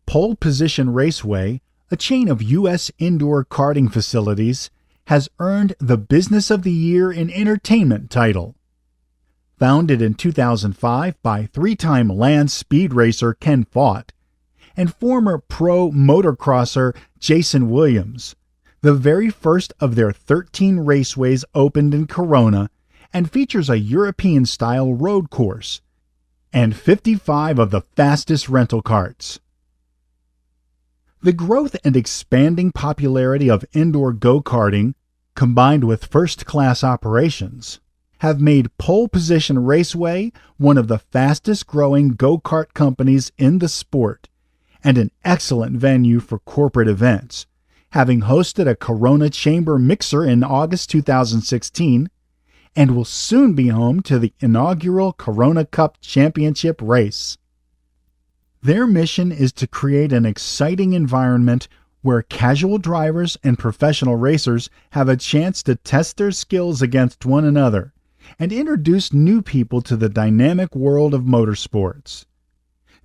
Pole Position Raceway, a chain of U.S. indoor karting facilities, has earned the Business of the Year in Entertainment title. Founded in 2005 by three-time land speed racer Ken Fott and former pro motocrosser Jason Williams, the very first of their 13 raceways opened in Corona and features a European-style road course and 55 of the fastest rental karts. The growth and expanding popularity of indoor go-karting, combined with first-class operations, have made Pole Position Raceway one of the fastest-growing go-kart companies in the sport and an excellent venue for corporate events, having hosted a Corona Chamber Mixer in August 2016 and will soon be home to the inaugural Corona Cup Championship race. Their mission is to create an exciting environment where casual drivers and professional racers have a chance to test their skills against one another and introduce new people to the dynamic world of motorsports.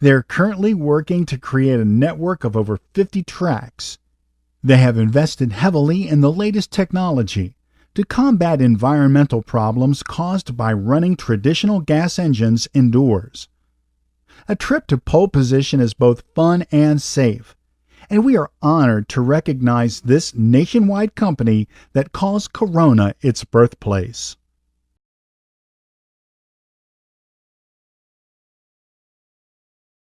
They're currently working to create a network of over 50 tracks. They have invested heavily in the latest technology to combat environmental problems caused by running traditional gas engines indoors. A trip to Pole Position is both fun and safe, and we are honored to recognize this nationwide company that calls Corona its birthplace.